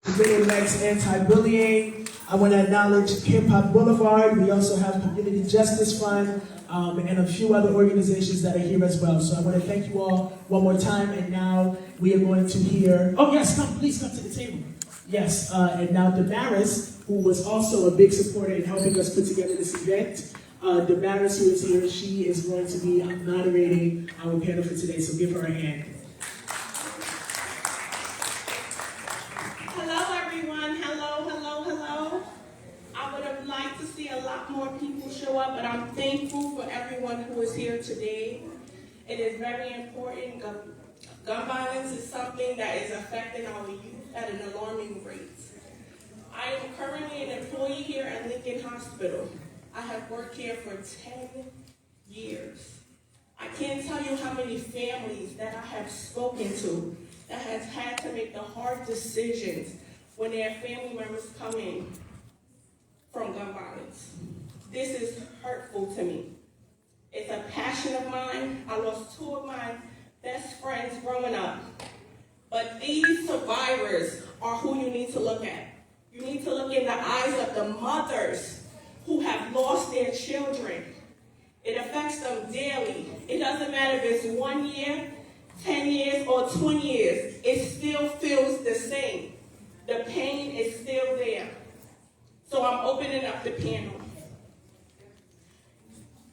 Committee-elect's anti-bullying. I want to acknowledge Hip Hop Boulevard. We also have Community Justice Fund and a few other organizations that are here as well. So I want to thank you all one more time. And now we are going to hear, oh yes, please come to the table. Yes, and now Damaris, who was also a big supporter in helping us put together this event. Damaris, who is here, she is going to be moderating our panel for today. So give her a hand. A lot more people show up, but I'm thankful for everyone who is here today. It is very important. Gun violence is something that is affecting our youth at an alarming rate. I am currently an employee here at Lincoln Hospital. I have worked here for 10 years. I can't tell you how many families that I have spoken to that has had to make the hard decisions when their family members come in from gun violence. This is hurtful to me. It's a passion of mine. I lost 2 of my best friends growing up. But these survivors are who you need to look at. You need to look in the eyes of the mothers who have lost their children. It affects them daily. It doesn't matter if it's 1 year, 10 years, or 20 years. It still feels the same. The pain is still there. So I'm opening up the panel.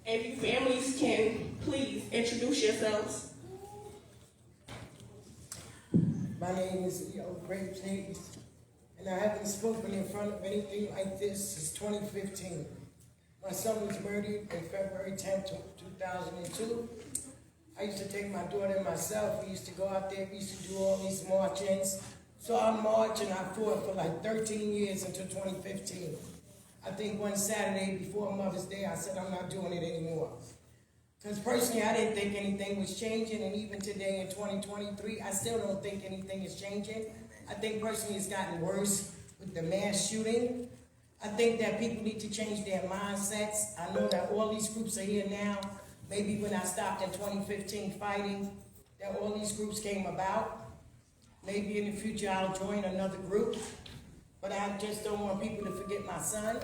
And you families can please introduce yourselves. My name is Graves Hayes, and I haven't spoken in front of anything like this since 2015. My son was murdered on February 10th, 2002. I used to take my daughter and myself. We used to go out there. We used to do all these marchings. So I marched and I fought for like 13 years until 2015. I think one Saturday before Mother's Day, I said I'm not doing it anymore. Because personally, I didn't think anything was changing, and even today in 2023, I still don't think anything is changing. I think personally it's gotten worse with the mass shooting. I think that people need to change their mindsets. I know that all these groups are here now. Maybe when I stopped in 2015 fighting, that all these groups came about. Maybe in the future I'll join another group, but I just don't want people to forget my son.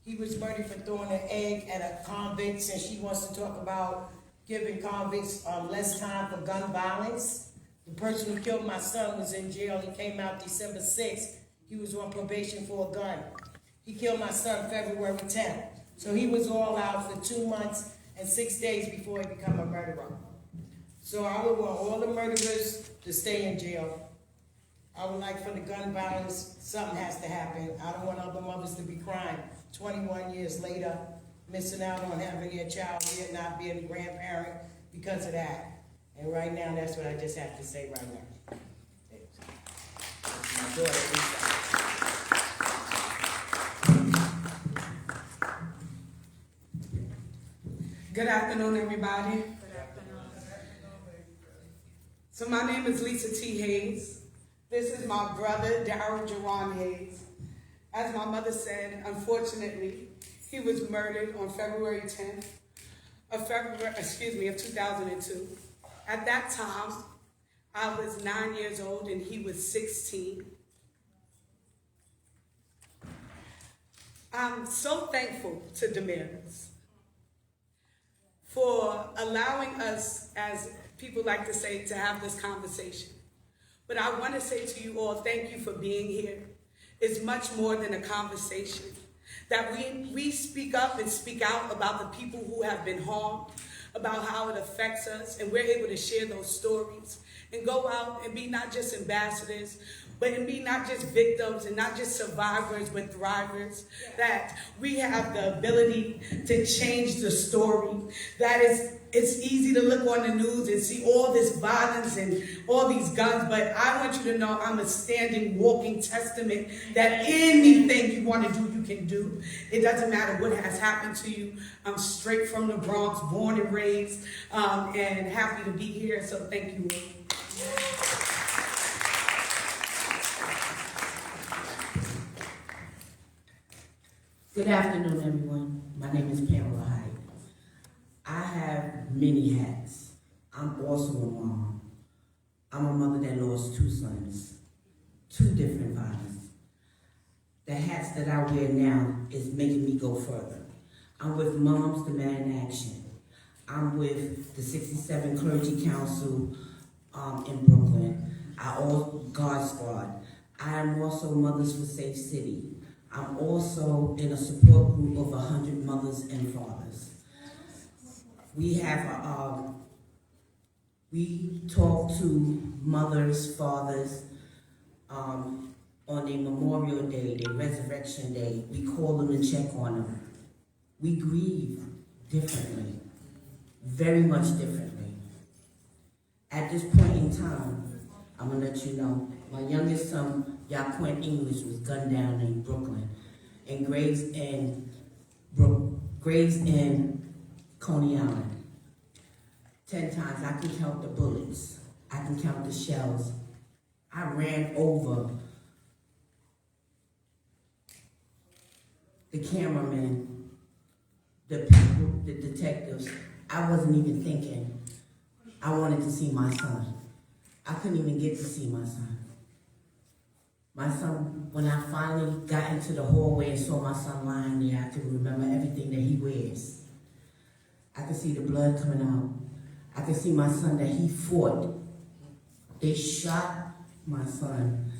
He was murdered for throwing an egg at a convict, and she wants to talk about giving convicts less time for gun violence. The person who killed my son was in jail. He came out December 6th. He was on probation for a gun. He killed my son February 10th. So he was all out for 2 months and 6 days before he became a murderer. So I would want all the murderers to stay in jail. I would like for the gun violence, something has to happen. I don't want other mothers to be crying 21 years later, missing out on having their child here, not being a grandparent because of that. And right now, that's what I just have to say right now. My daughter, Good afternoon, everybody. So my name is Lisa T. Hayes. This is my brother, Darryl Jerron Hayes. As my mother said, unfortunately, he was murdered on February 10th of 2002. At that time, I was 9 years old and he was 16. I'm so thankful to Damaris for allowing us, as people like to say, to have this conversation. But I want to say to you all, thank you for being here. It's much more than a conversation. That we speak up and speak out about the people who have been harmed, about how it affects us, and we're able to share those stories and go out and be not just ambassadors, but and be not just victims and not just survivors, but thrivers. That we have the ability to change the story. That it's easy to look on the news and see all this violence and all these guns, but I want you to know I'm a standing, walking testament that anything you want to do, you can do. It doesn't matter what has happened to you. I'm straight from the Bronx, born and raised, and happy to be here, so thank you all. Good afternoon, everyone. My name is Pamela Hyde. I have many hats. I'm also a mom. I'm a mother that lost 2 sons 2 different bodies. The hats that I wear now is making me go further. I'm with Moms Demand Action. I'm with the 67 Clergy Council in Brooklyn. I also God Squad. I am also Mothers for Safe City. I'm also in a support group of 100 mothers and fathers. We have we talk to mothers, fathers on their Memorial Day, their Resurrection Day. We call them and check on them. We grieve differently, very much differently. At this point in time, I'm gonna let you know, my youngest son, Yaquin English, was gunned down in Brooklyn, and Graves in Coney Island. 10 times. I can count the bullets. I can count the shells. I ran over the cameramen, the people, the detectives. I wasn't even thinking. I wanted to see my son. I couldn't even get to see my son. My son, when I finally got into the hallway and saw my son lying there, I could remember everything that he wears. I could see the blood coming out. I could see my son that he fought. They shot my son.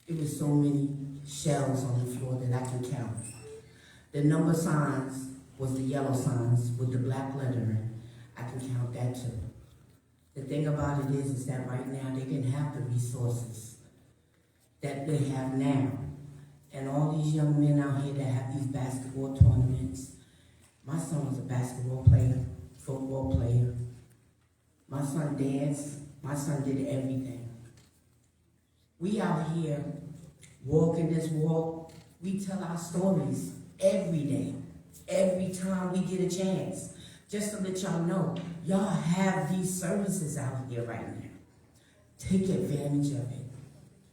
It was so many shells on the floor that I can count. The number signs was the yellow signs with the black lettering. I can count that too. The thing about it is that right now they didn't have the resources that they have now. And all these young men out here that have these basketball tournaments. My son was a basketball player, football player. My son danced. My son did everything. We out here walking this walk. We tell our stories every day, every time we get a chance. Just to let y'all know, y'all have these services out here right now. Take advantage of it.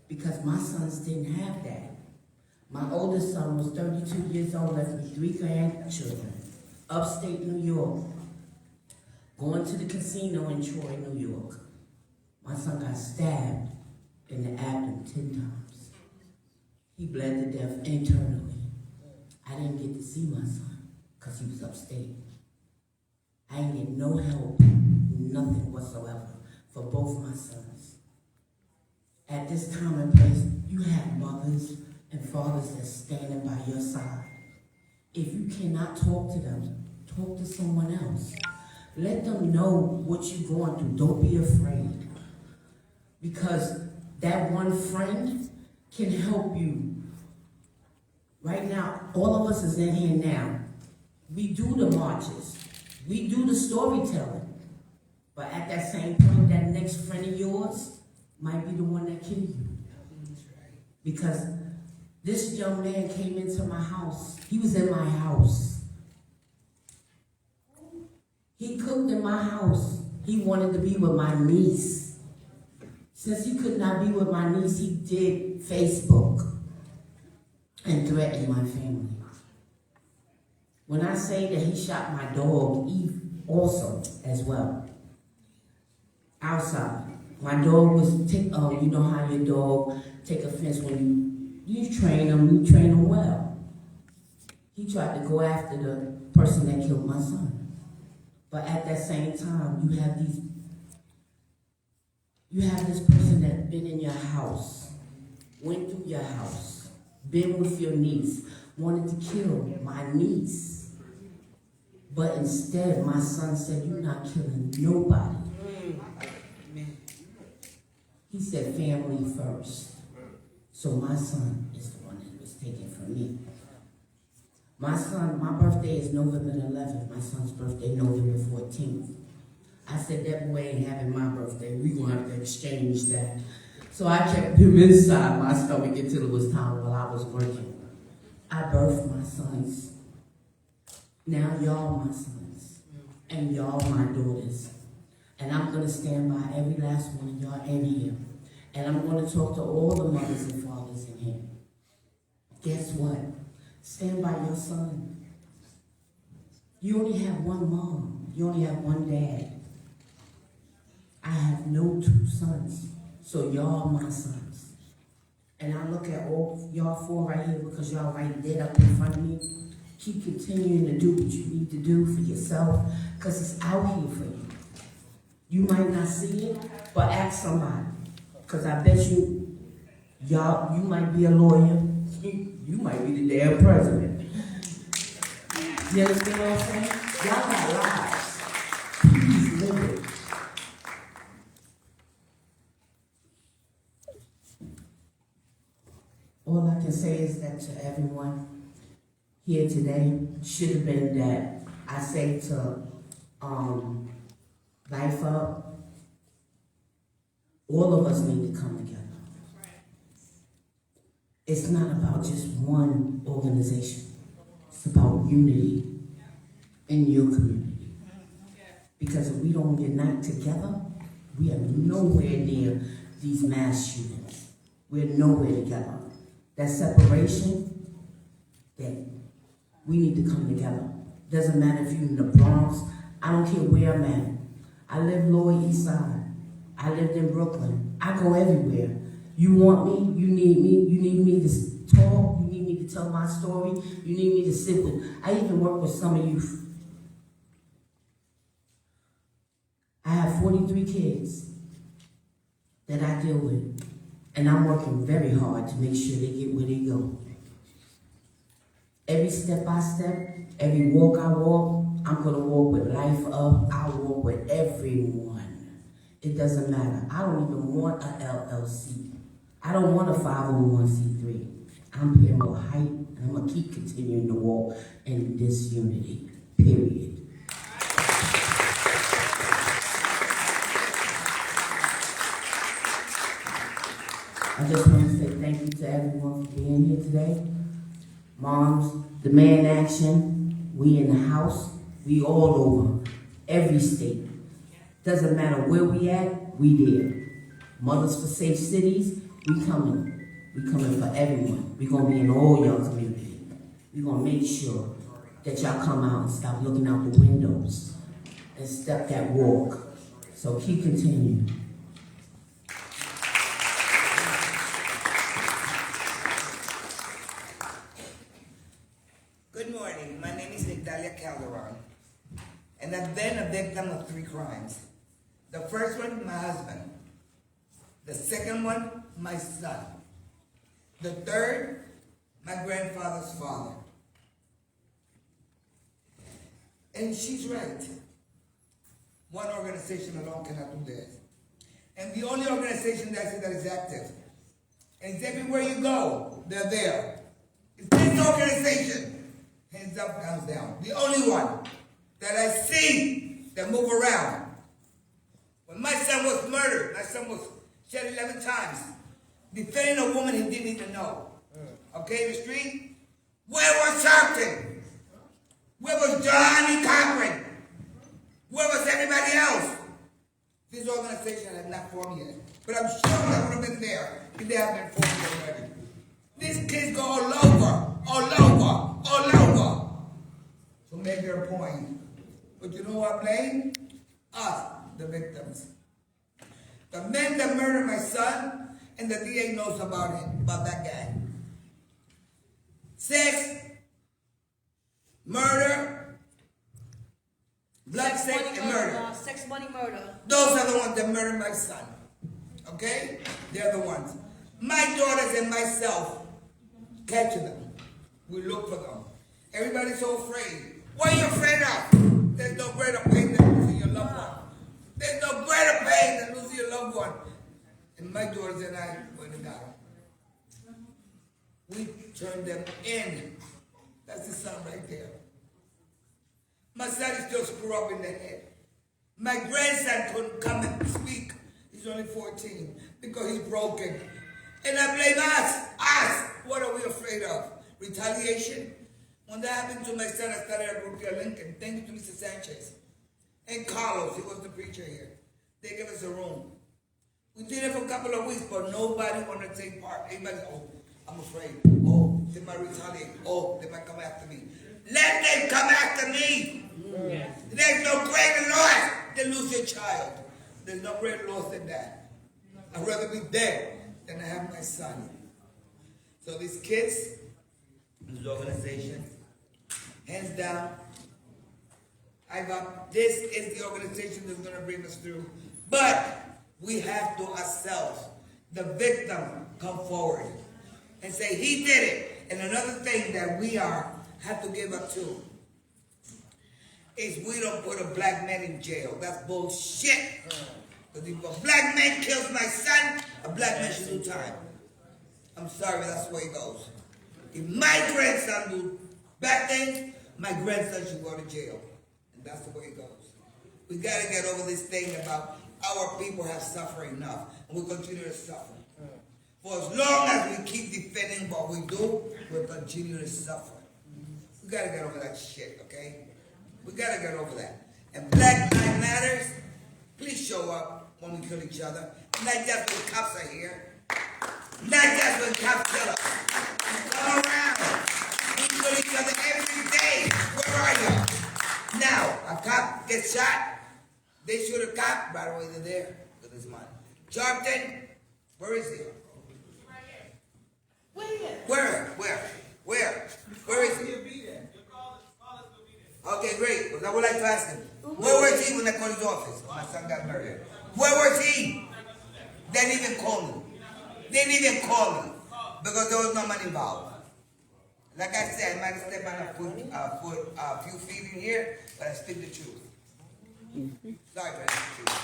Because my sons didn't have that. My oldest son was 32 years old, left me 3 grandchildren, upstate New York, going to the casino in Troy, New York. My son got stabbed in the abdomen 10 times. He bled to death internally. I didn't get to see my son because he was upstate. I didn't get no help, nothing whatsoever, for both my sons. At this time and place, you have mothers and fathers that's standing by your side. If you cannot talk to them, talk to someone else. Let them know what you're going through. Don't be afraid. Because that one friend can help you. Right now, all of us is in here now. We do the marches. We do the storytelling. But at that same point, that next friend of yours might be the one that killed you. Because this young man came into my house. He was in my house. He cooked in my house. He wanted to be with my niece. Since he could not be with my niece, he did Facebook and threatened my family. When I say that he shot my dog, Eve, also as well, outside. My dog was, you know how your dog take offense when you train them well. He tried to go after the person that killed my son. But at that same time, you have this person that's been in your house, went through your house, been with your niece, wanted to kill my niece. But instead, my son said, "You're not killing nobody." He said, "Family first." So my son is the one that was taken from me. My birthday is November 11th. My son's birthday, November 14th. I said, that boy ain't having my birthday. We're going to have to exchange that. So I kept him inside my stomach until it was time while I was working. I birthed my sons. Now y'all my sons. And y'all my daughters. And I'm going to stand by every last one of y'all in here. And I'm going to talk to all the mothers and fathers in here. Guess what? Stand by your son. You only have one mom. You only have one dad. I have no 2 sons. So y'all my sons. And I look at all y'all four right here because y'all right dead up in front of me. Keep continuing to do what you need to do for yourself because it's out here for you. You might not see it, but ask somebody. Because I bet you might be a lawyer. You might be the damn president. You understand what I'm saying? Y'all got lives. Please live it. All I can say is that to everyone here today should have been that I say to Life Up, all of us need to come together. It's not about just one organization. It's about unity in your community. Because if we don't unite together, we are nowhere near these mass shootings. We're nowhere together. That separation, that we need to come together. Doesn't matter if you're in the Bronx. I don't care where I'm at. I live Lower East Side. I lived in Brooklyn. I go everywhere. You want me, you need me to talk, you need me to tell my story, you need me to sit with, I even work with some of you. I have 43 kids that I deal with, and I'm working very hard to make sure they get where they go. Every step I step, every walk I walk, I'm gonna walk with Life Up, I walk with everyone. It doesn't matter. I don't even want a LLC. I don't want a 501c3. I'm here more height, and I'm gonna keep continuing to walk in this unity, period. I just want to say thank you to everyone for being here today. Moms, demand action. We in the house. We all over. Every state. Doesn't matter where we at, we there. Mothers for Safe Cities, we coming. We coming for everyone. We gonna be in all your community. We gonna make sure that y'all come out and stop looking out the windows and step that walk. So keep continuing. Good morning. My name is Nigdalia Calderon, and I've been a victim of 3 crimes. The first one, my husband. The second one, my son. The third, my grandfather's father. And she's right. One organization alone cannot do this. And the only organization that I see that is active, and it's everywhere you go, they're there. It's this organization, hands up, hands down. The only one that I see that move around. When my son was murdered, my son was shot 11 times, defending a woman he didn't even know. Okay, in the street? Where was Sharpton? Where was Johnny Cochran? Where was everybody else? This organization had not formed yet. But I'm sure I would have been there if they hadn't been formed already. These kids go all over. So make their point. But you know what I blame? Us, the victims. The men that murdered my son, and the DA knows about him, about that guy. Sex, murder, blood, sex, and murder. Sex, money, murder. Those are the ones that murdered my son. Okay? They're the ones. My daughters and myself, catching them. We look for them. Everybody's so afraid. What are you afraid of? There's no greater pain than losing your loved one. There's no greater pain than losing your loved one. And my daughters and I went and got them. We turned them in. That's the son right there. My son is still screwed up in the head. My grandson couldn't come and speak. He's only 14 because he's broken. And I blame us. What are we afraid of? Retaliation? When that happened to my son, I started a group here at Lincoln. Thank you to Mr. Sanchez. And Carlos, he was the preacher here. They gave us a room. We did it for a couple of weeks, but nobody wanted to take part. Everybody, I'm afraid. They might retaliate. They might come after me. Let them come after me. Yes. There's no greater loss than lose your child. There's no greater loss than that. I'd rather be dead than to have my son. So these kids, this organization, hands down, this is the organization that's gonna bring us through. But we have to ourselves, the victim, come forward and say he did it. And another thing that we have to give up to is we don't put a black man in jail. That's bullshit. Because if a black man kills my son, a black man should do time. I'm sorry, that's the way it goes. If my grandson do bad things, my grandson should go to jail. And that's the way it goes. We got to get over this thing about our people have suffered enough. And we continue to suffer. For as long as we keep defending what we do, we'll continue to suffer. We got to get over that shit, okay? We got to get over that. And Black Lives Matters, please show up when we kill each other. Not just when cops are here. Not just when cops kill us. Come around. We kill each other every day. Where are you? Now, a cop gets shot. They shoot a cop. Right away, they're there with his money. Sharpton, where is he? Where is he? Okay, great. Because I would like to ask him. Where was he when I called his office? My son got murdered. Where was he? They didn't even call me. Because there was no money involved. Like I said, I might have stepped on a few feet in here, but I speak the truth. Sorry, but it's the truth.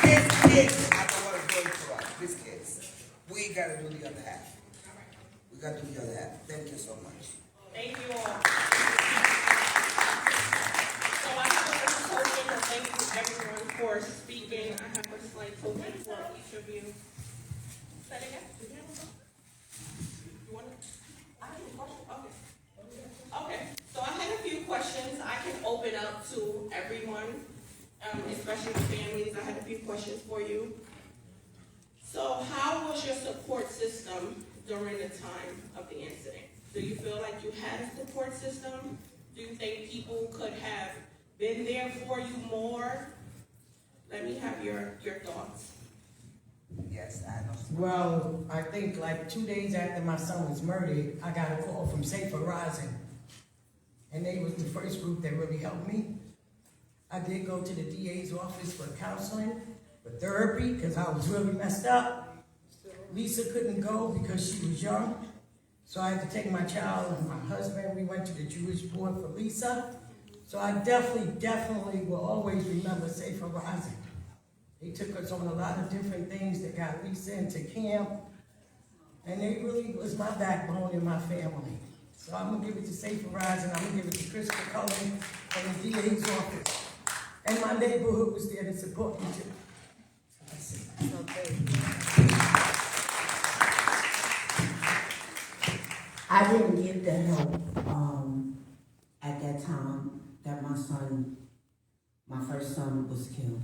These kids, I don't want to go for us. These kids. We got to do the other half. Thank you so much. Thank you all. So I have a token of thank you everyone for speaking. I have a slight token for each of you. Say it again. Did you have a question? You want to? I have a question. Okay. So I had a few questions. I can open up to everyone, especially the families. I had a few questions for you. So how was your support system during the time of the incident? Do you feel like you had a support system? Do you think people could have been there for you more? Let me have your thoughts. Yes, I know. Well, I think like 2 days after my son was murdered, I got a call from Safer Rising. And they was the first group that really helped me. I did go to the DA's office for counseling, for therapy, because I was really messed up. Lisa couldn't go because she was young. So I had to take my child and my husband. We went to the Jewish board for Lisa. So I definitely will always remember Safer Rising. They took us on a lot of different things that got Lisa into camp. And they really was my backbone in my family. So I'm going to give it to Safer Rising. I'm going to give it to Chris McCullen from the DA's office. And my neighborhood was there to support me too. That's it. Okay. I didn't get the help at that time that my first son was killed.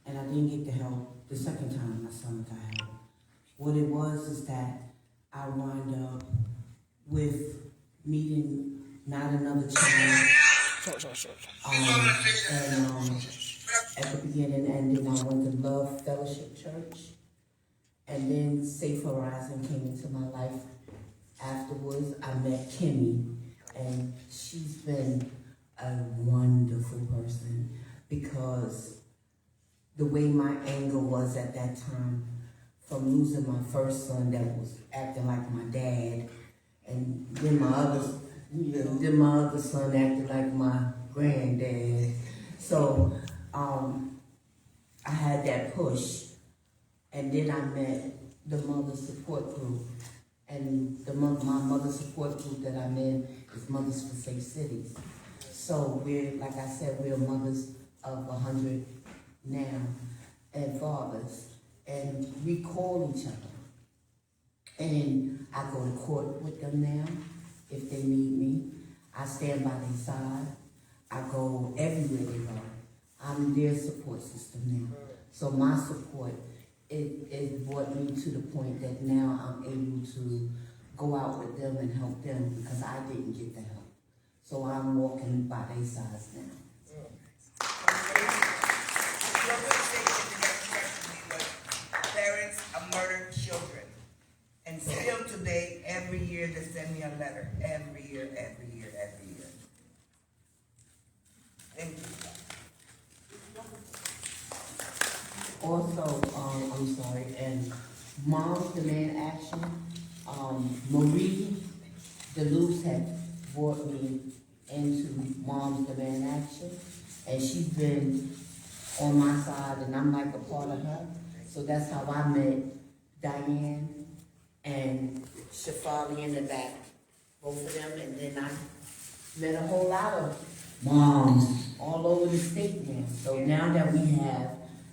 And I didn't get the help the second time my son got help. What it was is that I wound up with meeting not another child. At the beginning, and then I went to Love Fellowship Church. And then Safer Rising came into my life. Afterwards, I met Kimmy, and she's been a wonderful person because the way my anger was at that time from losing my first son that was acting like my dad, and then my other son acted like my granddad. So I had that push, and then I met the mother support group. And my mother support group that I'm in is Mothers for Safe Cities. So we're, like I said, we're mothers of 100 now, and fathers. And we call each other. And I go to court with them now, if they need me. I stand by their side. I go everywhere they go. I'm their support system now. So my support, it brought me to the point that now I'm able to go out with them and help them because I didn't get the help. So I'm walking by their sides now. Parents of murdered children and still till today, every year they send me a letter. Every year. Thank you. Also, I'm sorry, and Moms Demand Action, Marie DeLuce had brought me into Moms Demand Action, and she's been on my side, and I'm like a part of her. So that's how I met Diane and Shafali in the back, both of them, and then I met a whole lot of moms all over the state now. So now that we have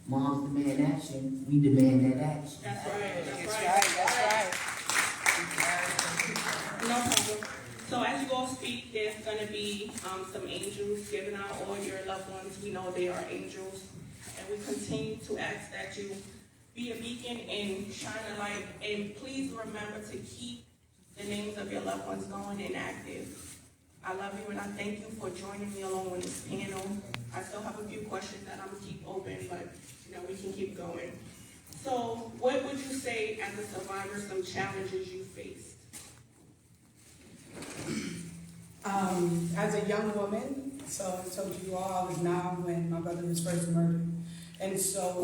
Moms Demand Action, we demand that action. That's right. That's right. No problem. So as you all speak, there's going to be some angels giving out all your loved ones. We know they are angels. And we continue to ask that you be a beacon and shine a light. And please remember to keep the names of your loved ones going and active. I love you and I thank you for joining me along on this panel. I still have a few questions that I'm going to keep open, but we can keep going. So what would you say as a survivor, some challenges you faced? As a young woman, so I told you all, I was 9 when my brother was first murdered. And so,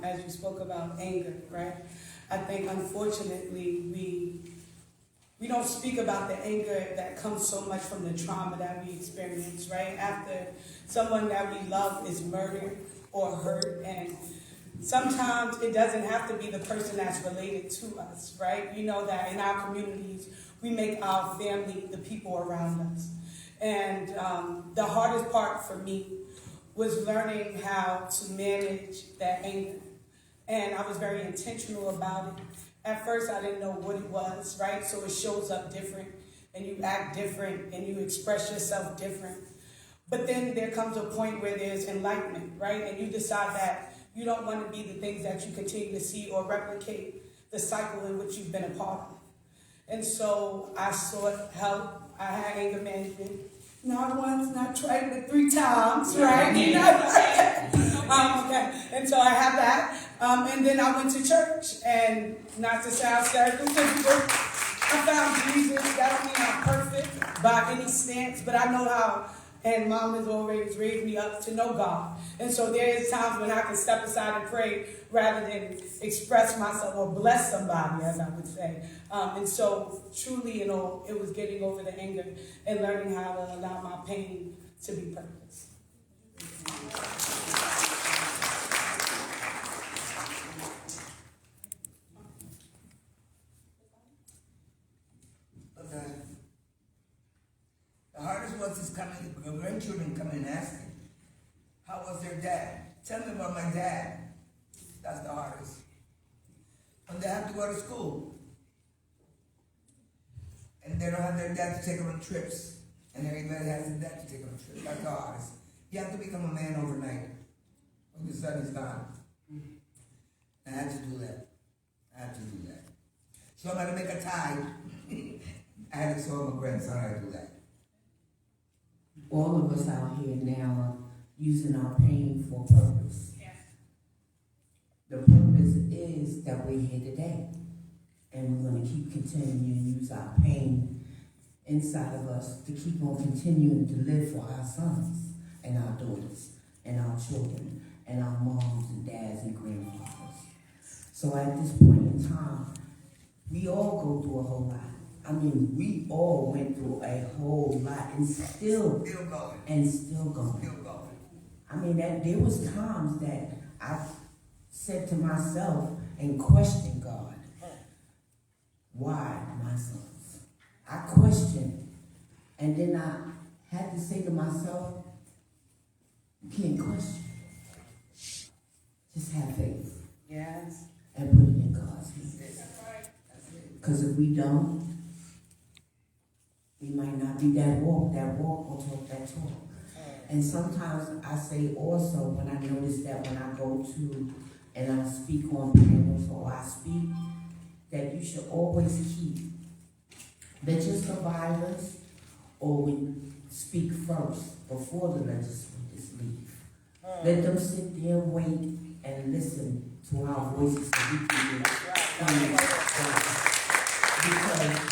as you spoke about anger, right? I think, unfortunately, we don't speak about the anger that comes so much from the trauma that we experience, right? After someone that we love is murdered or hurt, and sometimes it doesn't have to be the person that's related to us, right? You know that in our communities, we make our family the people around us. And the hardest part for me was learning how to manage that anger. And I was very intentional about it. At first, I didn't know what it was, right? So it shows up different, and you act different, and you express yourself different. But then there comes a point where there's enlightenment, right? And you decide that you don't want to be the things that you continue to see or replicate the cycle in which you've been a part of. And so I sought help. I had anger management. Not once, not twice, but 3 times, right? Okay. And so I have that. And then I went to church, and not to sound stereotypical, I found Jesus. That don't mean I'm perfect by any stance, but I know how, and Mom has always raised me up to know God. And so there is times when I can step aside and pray rather than express myself or bless somebody, as I would say. And so truly, it was getting over the anger and learning how to allow my pain to be purpose. Okay. The hardest was is coming, grandchildren coming and asking, how was their dad? Tell me about my dad. That's the hardest. When they have to go to school, and they don't have their dad to take them on trips, and everybody has their dad to take them on trips. That's the hardest. You have to become a man overnight when the son is gone. I had to do that. So I'm going to make a tie. I had to show my grandson how to do that. All of us out here now are using our pain for purpose. Yes. The purpose is that we're here today. And we're going to keep continuing to use our pain inside of us to keep on continuing to live for our sons and our daughters and our children and our moms and dads and grandfathers. So at this point in time, we all go through a whole lot. I mean, we all went through a whole lot and still going. I mean, there was times that I said to myself and questioned God. Why my sons? I questioned. And then I had to say to myself, you can't question. Just have faith. Yes. And put it in God's hands. Because if we don't, we might not be that walk or talk that talk. And sometimes I say also, when I notice that when I go to and I speak on panels or I speak, that you should always keep, let your survivors always speak first before the legislators leave. Let them sit there and wait and listen to our voices so we can get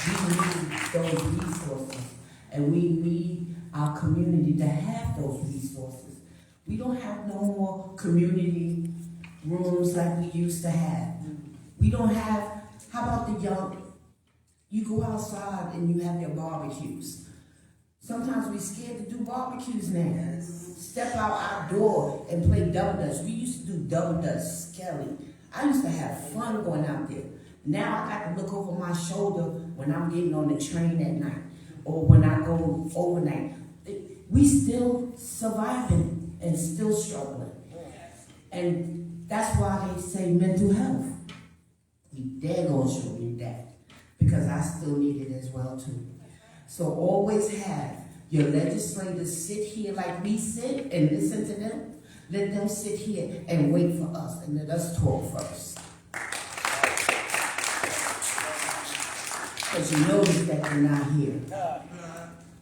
We need those resources, and we need our community to have those resources. We don't have no more community rooms like we used to have. We don't have, how about the young, you go outside and you have your barbecues. Sometimes we're scared to do barbecues now. Step out our door and play double dutch. We used to do double dutch, Kelly. I used to have fun going out there. Now I got to look over my shoulder when I'm getting on the train at night or when I go overnight. We still surviving and still struggling. And that's why they say mental health. They're gonna show you that because I still need it as well too. So always have your legislators sit here like we sit and listen to them. Let them sit here and wait for us and let us talk first. Because you notice that they're not here.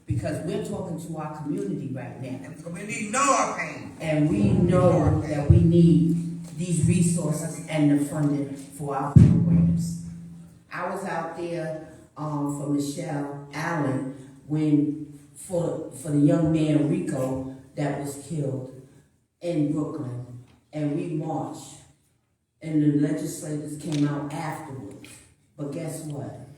Because we're talking to our community right now. And the community know our pain. And we know that we need these resources and the funding for our programs. I was out there for Michelle Allen when for the young man Rico that was killed in Brooklyn, and we marched, and the legislators came out afterwards. But guess what?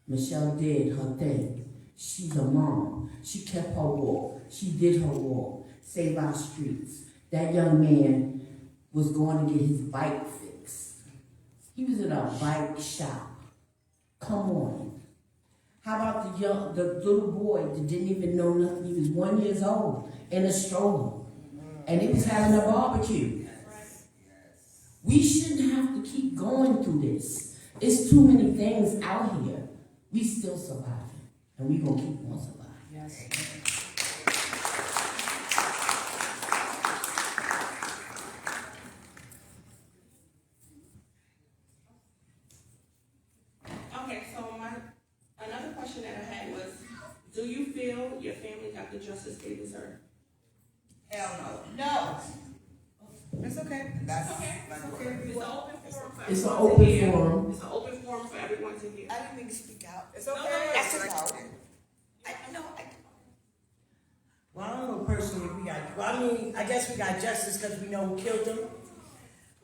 Michelle did her thing. She's a mom. She kept her walk. She did her walk. Save our streets. That young man was going to get his bike fixed. He was in a bike shop. Come on. How about the little boy that didn't even know nothing? He was 1 year old in a stroller. And he was having a barbecue. We shouldn't have to keep going through this. It's too many things out here. We still surviving. And we're going to keep on surviving. Yes. Okay, so another question that I had was, do you feel your family got the justice they deserve? Hell no. No. It's okay. That's Okay. like It's an open forum for It's an everyone to open hear. forum. It's an open forum for everyone to hear. I didn't mean to speak out. It's No, okay. no, no. That's a no. I know. Well, I don't know personally if we got, well, I mean, I guess we got justice because we know who killed him.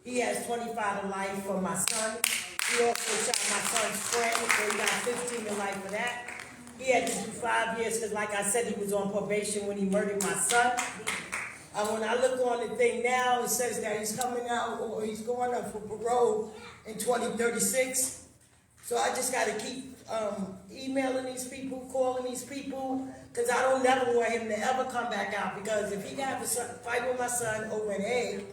He has 25 to life for my son. He also shot my son's friend, so he got 15 to life for that. He had to do 5 years because, like I said, he was on probation when he murdered my son. When I look on the thing now, it says that he's coming out or he's going up for parole in 2036. So I just got to keep emailing these people, calling these people, because I don't never want him to ever come back out. Because if he got to fight with my son over an egg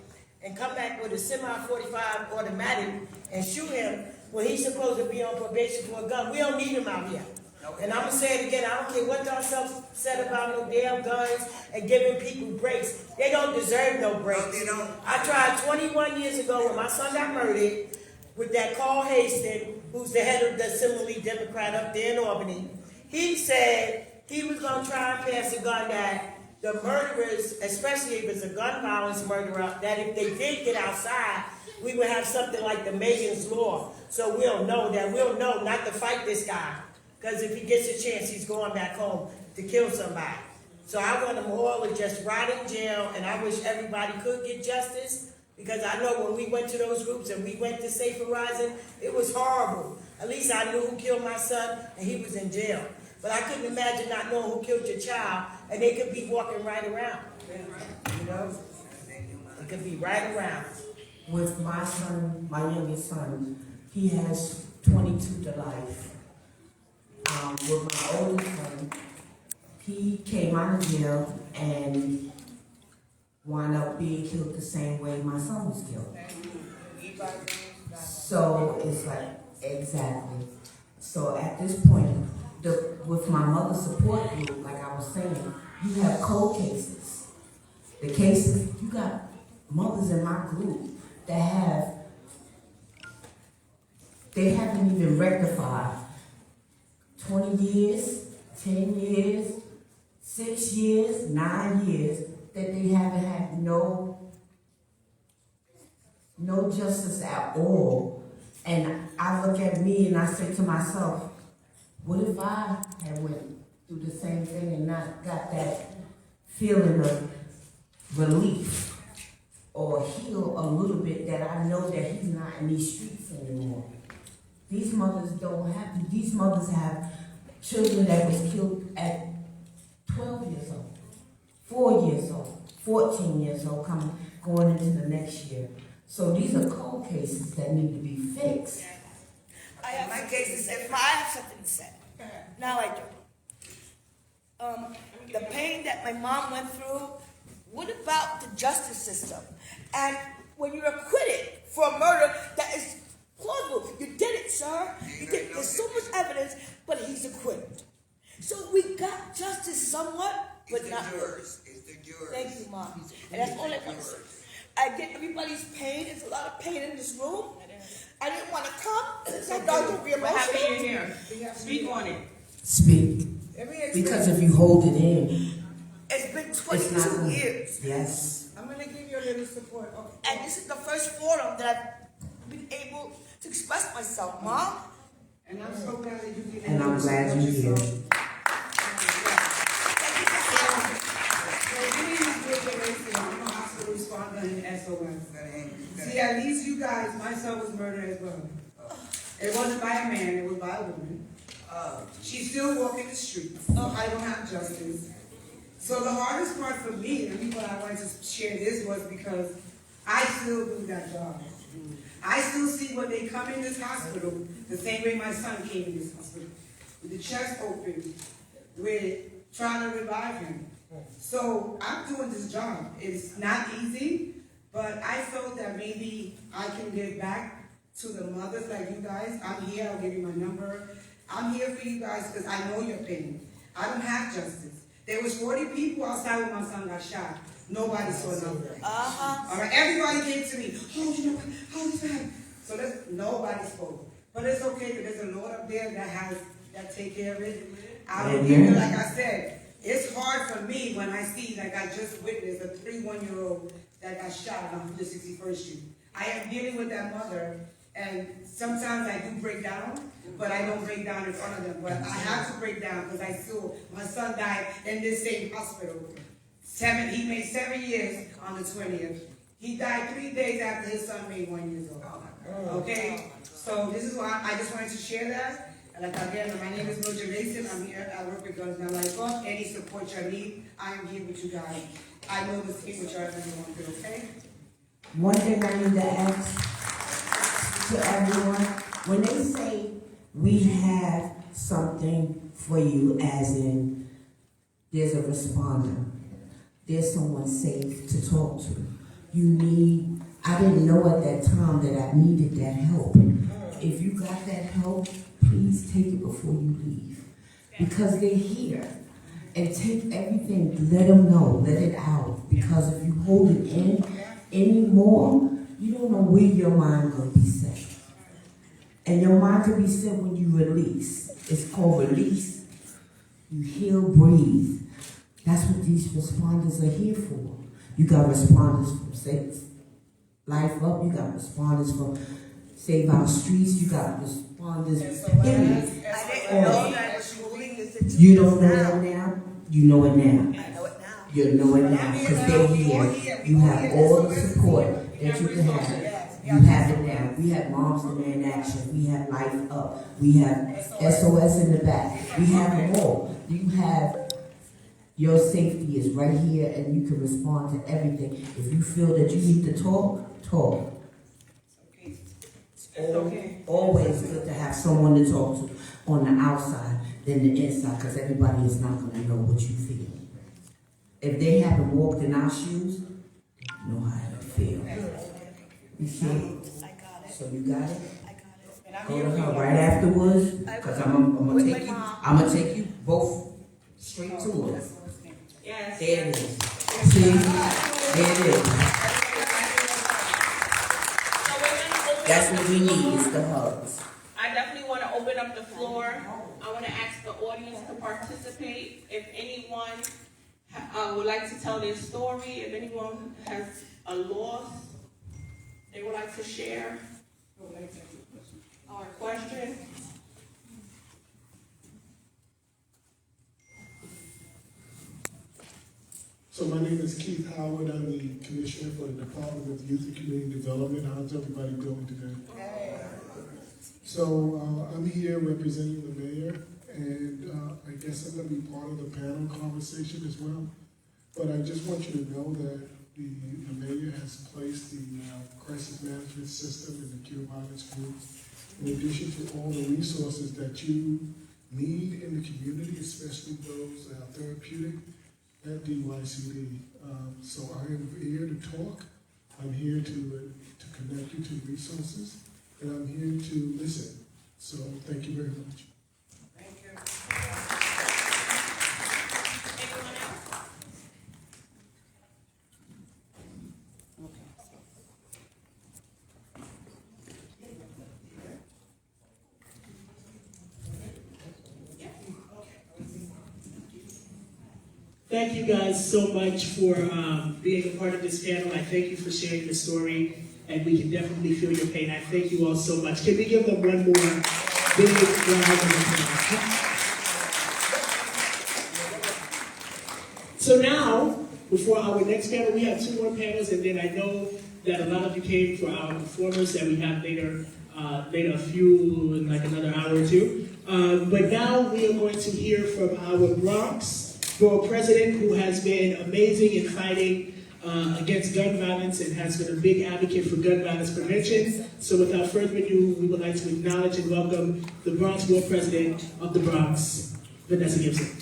and come back with a semi-45 automatic and shoot him when he's supposed to be on probation for a gun, we don't need him out here. And I'm going to say it again, I don't care what y'all said about no damn guns and giving people breaks. They don't deserve no breaks. No, they don't. I tried 21 years ago when my son got murdered with that Carl Hastings, who's the head of the Assembly Democrat up there in Albany. He said he was going to try and pass a gun that the murderers, especially if it's a gun violence murderer, that if they did get outside, we would have something like the Megan's Law. So we'll know not to fight this guy. Because if he gets a chance, he's going back home to kill somebody. So I want them all to just rot in jail, and I wish everybody could get justice, because I know when we went to those groups and we went to Safe Horizon, it was horrible. At least I knew who killed my son, and he was in jail. But I couldn't imagine not knowing who killed your child, and they could be walking right around. You know? It could be right around. With my son, my youngest son, he has 22 to life. With my oldest son, he came out of jail and wound up being killed the same way my son was killed. So it's like, exactly. So at this point, with my mother's support group, like I was saying, you have cold cases. The cases, you got mothers in my group that they haven't even rectified 20 years, 10 years, 6 years, 9 years, that they haven't had no justice at all. And I look at me and I say to myself, What if I had went through the same thing and not got that feeling of relief or heal a little bit, that I know that he's not in these streets anymore? These mothers have children that was killed at 12 years old, 4 years old, 14 years old, going into the next year. So these are cold cases that need to be fixed. My case is I have something to say. Now I do. The pain that my mom went through, what about the justice system? And when you're acquitted for a murder that is plausible, you did it, sir. You did. There's so much evidence, but he's acquitted. So we got justice somewhat, but not yours. It's the yours. Thank you, Mom. And that's all I want to say. I get everybody's pain. There's a lot of pain in this room. I didn't want to come because I thought it would be We're happy you're emotional. here. Speak on it. Speak. Because if you hold it in, It's been it's not 22 going. years. Yes. I'm gonna give you a little support. Okay. And this is the first forum that I've been able to express myself, Mom. And I'm so glad that you did. And I'm glad you're here. I'm a hospital responder in SOS. See, at least you guys, my son was murdered as well. It wasn't by a man, it was by a woman. She's still walking the streets. I don't have justice. So the hardest part for me, and the reason why I wanted to share this was because I still do that job. I still see when they come in this hospital, the same way my son came in this hospital, with the chest open, with trying to revive him. So I'm doing this job. It's not easy, but I felt that maybe I can give back to the mothers like you guys. I'm here, I'll give you my number. I'm here for you guys because I know your pain. I don't have justice. There was 40 people outside when my son got shot. Nobody saw nothing. All right, everybody came to me. Oh, you know what? How is that? So nobody spoke. But it's okay because there's a Lord up there that take care of it. I will give you, like I said, it's hard for me when I see, like I just witnessed, a 31-year-old that got shot on 161st Street. I am dealing with that mother, and sometimes I do break down, but I don't break down in front of them. But I have to break down because I saw my son died in this same hospital. He made 7 years on the 20th. He died 3 days after his son made 1 year old. Okay? So this is why I just wanted to share that. Like again, my name is Mildred Mason. I'm here. I work with Guns Down Life. Any support you need, I am here with you guys. I know the team with you everyone good, okay? One thing I need to ask to everyone, when they say we have something for you, as in there's a responder, there's someone safe to talk to. I didn't know at that time that I needed that help. If you got that help, please take it before you leave. Because they're here. And take everything, let them know, let it out. Because if you hold it in anymore, you don't know where your mind will be set. And your mind can be set when you release. It's called release. You heal, breathe. That's what these responders are here for. You got responders from Save Life Up. You got responders from Save Our Streets. You got responders, period. I didn't know that was moving this. You don't know that now? You know it now. I know it now. You know it now because they're here. You have all the support that you can have. You have it now. We have Moms Demand Action. We have Life Up. We have SOS in the back. We have them all. You have your safety is right here, and you can respond to everything. If you feel that you need to talk, talk. It's always good to have someone to talk to on the outside than the inside, because everybody is not going to know what you feel. If they haven't walked in our shoes, they know how it feel. You see? So you got it? Go to her right afterwards, because I'm gonna take you both straight to it. Yes. There it is. See? There it is. That's what we need, is the hugs. I definitely want to open up the floor. I want to ask the audience to participate. If anyone would like to tell their story, if anyone has a loss they would like to share, or a question. So my name is Keith Howard. I'm the Commissioner for the Department of Youth and Community Development. How's everybody doing today? So I'm here representing the mayor, and I guess I'm going to be part of the panel conversation as well. But I just want you to know that the mayor has placed the crisis management system in the Cure Violence Group, in addition to all the resources that you need in the community, especially those therapeutic at DYCD. So I am here to talk. I'm here to connect you to resources, and I'm here to listen. So thank you very much. Thank you. Anyone else? Thank you guys so much for being a part of this panel. I thank you for sharing your story, and we can definitely feel your pain. I thank you all so much. Can we give them one more big round of applause? So now, before our next panel, we have 2 more panels, and then I know that a lot of you came for our performers that we have later, a few in like another hour or 2. But now we are going to hear from our Bronx Borough President, who has been amazing in fighting against gun violence and has been a big advocate for gun violence prevention. So without further ado, we would like to acknowledge and welcome the Bronx Borough President of the Bronx, Vanessa Gibson.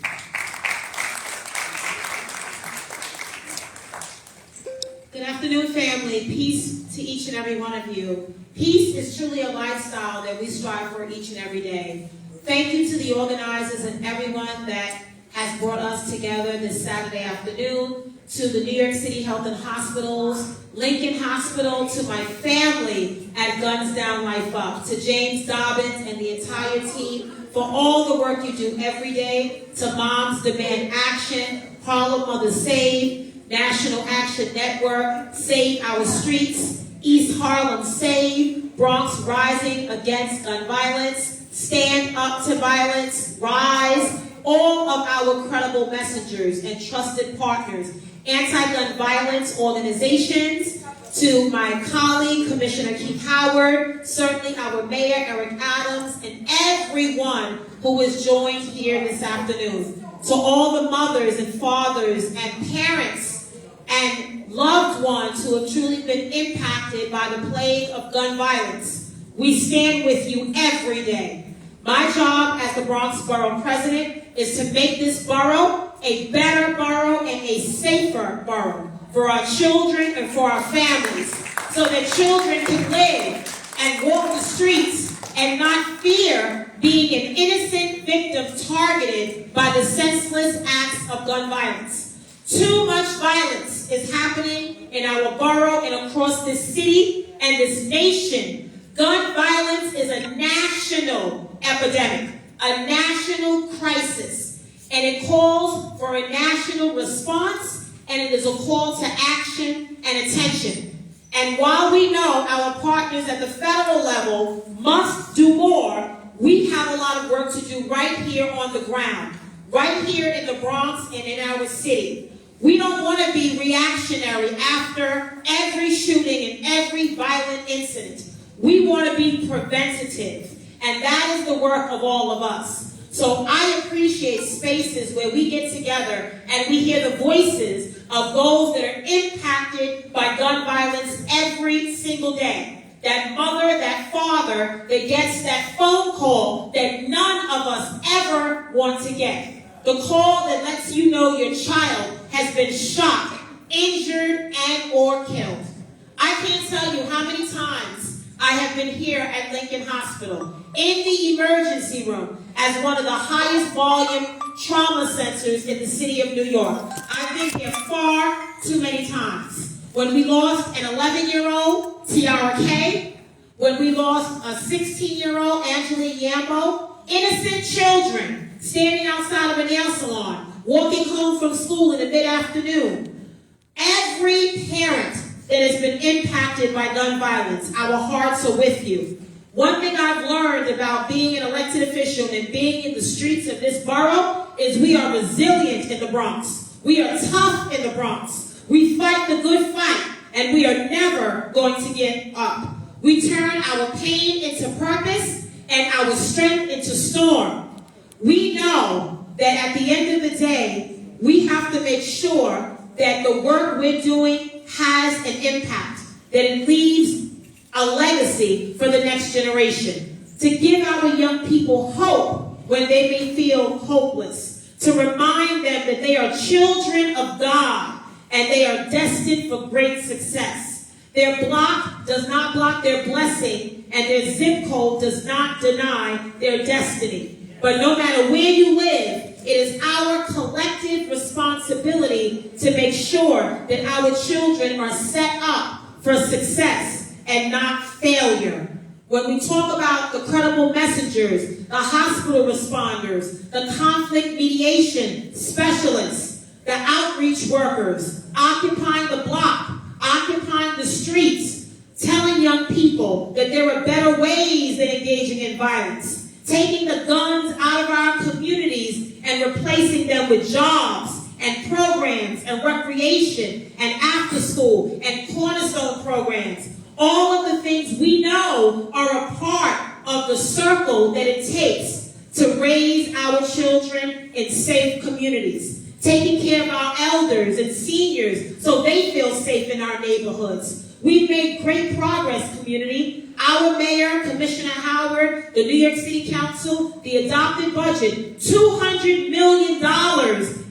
Good afternoon, family. Peace to each and every one of you. Peace is truly a lifestyle that we strive for each and every day. Thank you to the organizers and everyone that has brought us together this Saturday afternoon, to the New York City Health and Hospitals, Lincoln Hospital, to my family at Guns Down Life Up, to James Dobbins and the entire team for all the work you do every day, to Moms Demand Action, Harlem Mothers Save, National Action Network, Save Our Streets, East Harlem Save, Bronx Rising Against Gun Violence, Stand Up to Violence, Rise, all of our credible messengers and trusted partners, anti-gun violence organizations, to my colleague, Commissioner Keith Howard, certainly our Mayor, Eric Adams, and everyone who is joined here this afternoon. To all the mothers and fathers and parents and loved ones who have truly been impacted by the plague of gun violence, we stand with you every day. My job as the Bronx Borough President is to make this borough a better borough and a safer borough for our children and for our families, so that children can live and walk the streets and not fear being an innocent victim targeted by the senseless acts of gun violence. Too much violence is happening in our borough and across this city and this nation. Gun violence is a national epidemic, a national crisis, and it calls for a national response, and it is a call to action and attention. And while we know our partners at the federal level must do more, we have a lot of work to do right here on the ground, right here in the Bronx and in our city. We don't want to be reactionary after every shooting and every violent incident. We want to be preventative, and that is the work of all of us. So I appreciate spaces where we get together and we hear the voices of those that are impacted by gun violence every single day. That mother, that father that gets that phone call that none of us ever want to get. The call that lets you know your child has been shot, injured, and or killed. I can't tell you how many times I have been here at Lincoln Hospital, in the emergency room, as one of the highest volume trauma centers in the city of New York. I've been here far too many times. When we lost an 11-year-old, Tiara K, when we lost a 16-year-old, Angela Yambo, innocent children standing outside of a nail salon, walking home from school in the mid-afternoon. Every parent that has been impacted by gun violence, our hearts are with you. One thing I've learned about being an elected official and being in the streets of this borough is we are resilient in the Bronx. We are tough in the Bronx. We fight the good fight, and we are never going to give up. We turn our pain into purpose and our strength into storm. We know that at the end of the day, we have to make sure that the work we're doing has an impact, that it leaves a legacy for the next generation, to give our young people hope when they may feel hopeless, to remind them that they are children of God and they are destined for great success. Their block does not block their blessing, and their zip code does not deny their destiny. But no matter where you live, it is our collective responsibility to make sure that our children are set up for success and not failure. When we talk about the credible messengers, the hospital responders, the conflict mediation specialists, the outreach workers, occupying the block, occupying the streets, telling young people that there are better ways than engaging in violence, taking the guns out of our communities and replacing them with jobs and programs and recreation and after school and cornerstone programs. All of the things we know are a part of the circle that it takes to raise our children in safe communities. Taking care of our elders and seniors so they feel safe in our neighborhoods. We've made great progress, community. Our mayor, Commissioner Howard, the New York City Council, the adopted budget, $200 million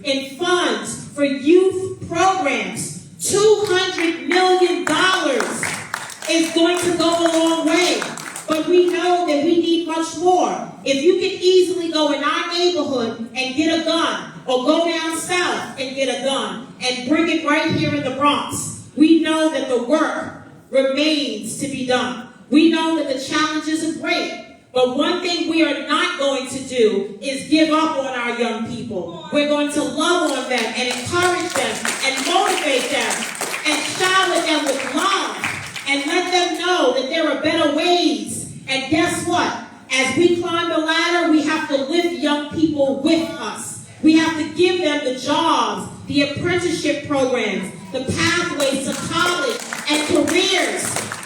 in funds for youth programs. $200 million is going to go a long way. But we know that we need much more. If you can easily go in our neighborhood and get a gun, or go down south and get a gun, and bring it right here in the Bronx, we know that the work remains to be done. We know that the challenges are great. But one thing we are not going to do is give up on our young people. We're going to love on them and encourage them and motivate them and shower them with love and let them know that there are better ways. And guess what? As we climb the ladder, we have to lift young people with us. We have to give them the jobs, the apprenticeship programs, the pathways to college and careers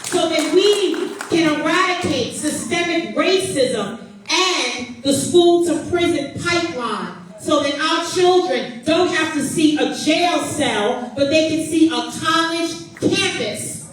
so that we can eradicate systemic racism and the school-to-prison pipeline so that our children don't have to see a jail cell, but they can see a college campus.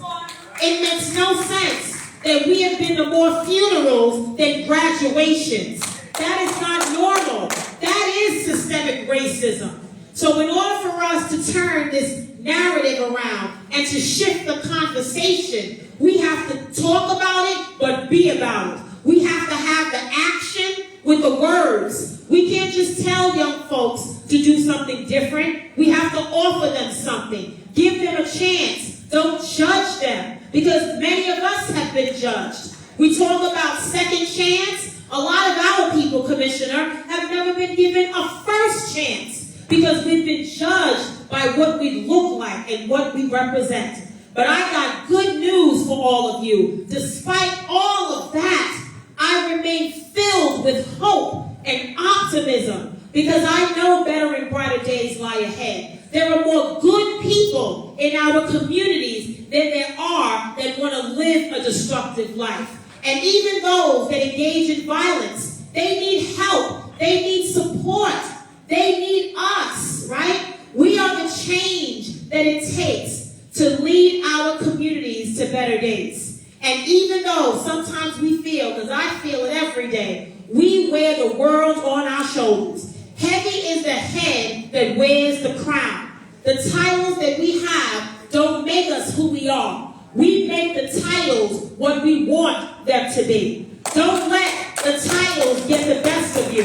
It makes no sense that we have been to more funerals than graduations. That is not normal. That is systemic racism. So in order for us to turn this narrative around and to shift the conversation, we have to talk about it, but be about it. We have to have the action with the words. We can't just tell young folks to do something different. We have to offer them something. Give them a chance. Don't judge them, because many of us have been judged. We talk about second chance. A lot of our people, Commissioner, have never been given a first chance because we've been judged by what we look like and what we represent. But I got good news for all of you. Despite all of that, I remain filled with hope and optimism because I know better and brighter days lie ahead. There are more good people in our communities than there are that want to live a destructive life. And even those that engage in violence, they need help. They need support. They need us, right? We are the change that it takes to lead our communities to better days. And even though sometimes we feel, because I feel it every day, we wear the world on our shoulders. Heavy is the head that wears the crown. The titles that we have don't make us who we are. We make the titles what we want them to be. Don't let the titles get the best of you.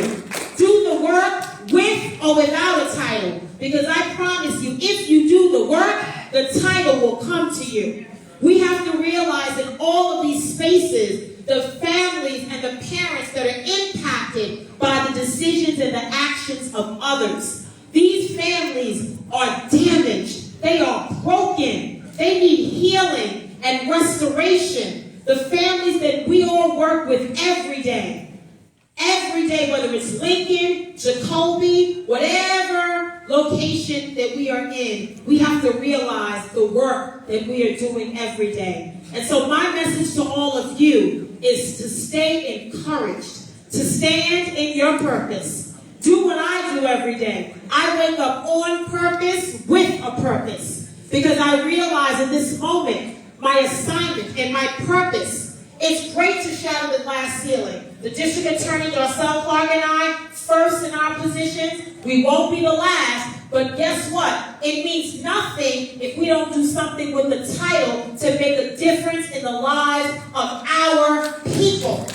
Do the work with or without a title. Because I promise you, if you do the work, the title will come to you. We have to realize in all of these spaces, the families and the parents that are impacted by the decisions and the actions of others. These families are damaged. They are broken. They need healing and restoration. The families that we all work with every day, whether it's Lincoln, Jacoby, whatever location that we are in, we have to realize the work that we are doing every day. And so my message to all of you is to stay encouraged, to stand in your purpose. Do what I do every day. I wake up on purpose with a purpose, because I realize in this moment my assignment and my purpose. It's great to shatter the glass ceiling. The district attorney, Darcel Clark, and I, first in our positions. We won't be the last, but guess what? It means nothing if we don't do something with the title to make a difference in the lives of our people.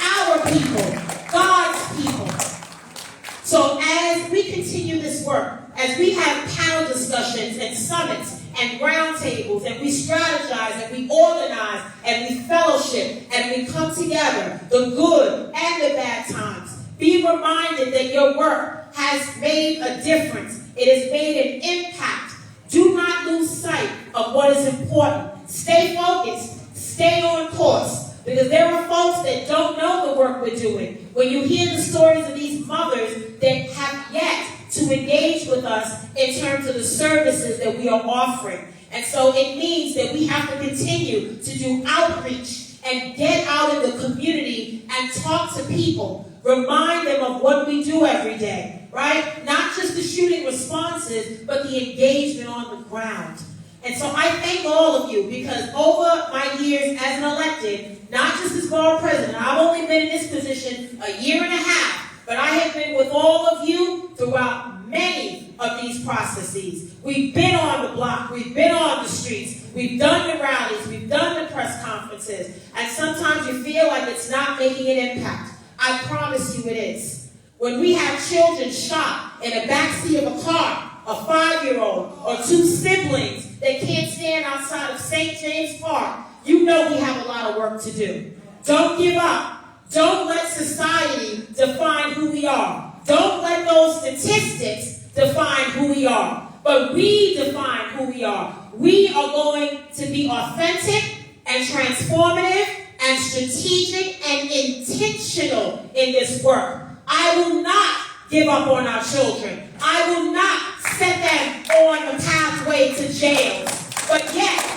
Our people. God's people. So as we continue this work, as we have panel discussions and summits and roundtables, and we strategize and we organize and we fellowship and we come together, the good and the bad times, be reminded that your work has made a difference. It has made an impact. Do not lose sight of what is important. Stay focused. Stay on course. Because there are folks that don't know the work we're doing. When you hear the stories of these mothers that have yet to engage with us in terms of the services that we are offering. And so it means that we have to continue to do outreach and get out in the community and talk to people. Remind them of what we do every day, right? Not just the shooting responses, but the engagement on the ground. And so I thank all of you, because over my years as an elected, not just as borough president, I've only been in this position a year and a half, but I have been with all of you throughout many of these processes. We've been on the block, we've been on the streets, we've done the rallies, we've done the press conferences, and sometimes you feel like it's not making an impact. I promise you it is. When we have children shot in the backseat of a car, a 5-year-old or 2 siblings that can't stand outside of St. James Park, you know we have a lot of work to do. Don't give up. Don't let society define who we are. Don't let those statistics define who we are. But we define who we are. We are going to be authentic and transformative and strategic and intentional in this work. I will not give up on our children. I will not set them on the pathway to jail. But yet,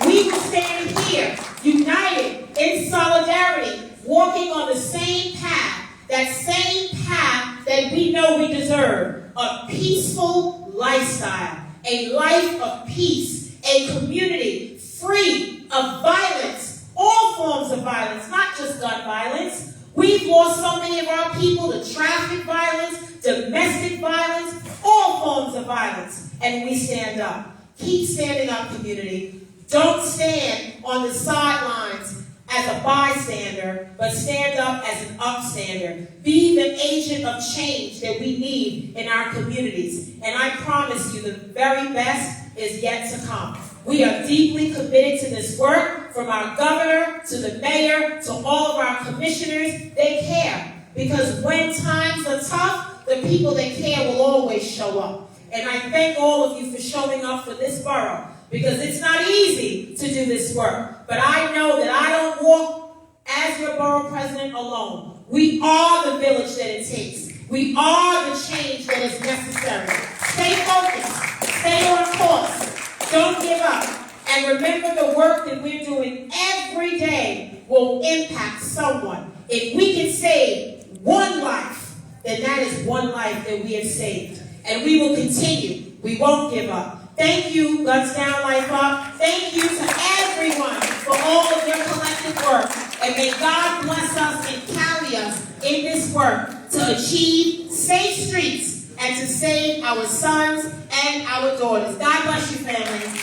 we will stand here, united in solidarity, walking on the same path, that same path that we know we deserve, a peaceful lifestyle, a life of peace, a community free of violence, all forms of violence, not just gun violence. We've lost so many of our people to traffic violence, domestic violence, all forms of violence, and we stand up. Keep standing up, community. Don't stand on the sidelines as a bystander, but stand up as an upstander. Be the agent of change that we need in our communities. And I promise you, the very best is yet to come. We are deeply committed to this work, from our governor to the mayor to all of our commissioners. They care, because when times are tough, the people that care will always show up. And I thank all of you for showing up for this borough, because it's not easy to do this work. But I know that I don't walk as your borough president alone. We are the village that it takes. We are the change that is necessary. Stay focused. Stay on course. Don't give up. And remember, the work that we're doing every day will impact someone. If we can save one life, then that is one life that we have saved. And we will continue. We won't give up. Thank you, Guns Down, Life Up. Thank you to everyone for all of your collective work. And may God bless us and carry us in this work to achieve safe streets and to save our sons and our daughters. God bless you, family.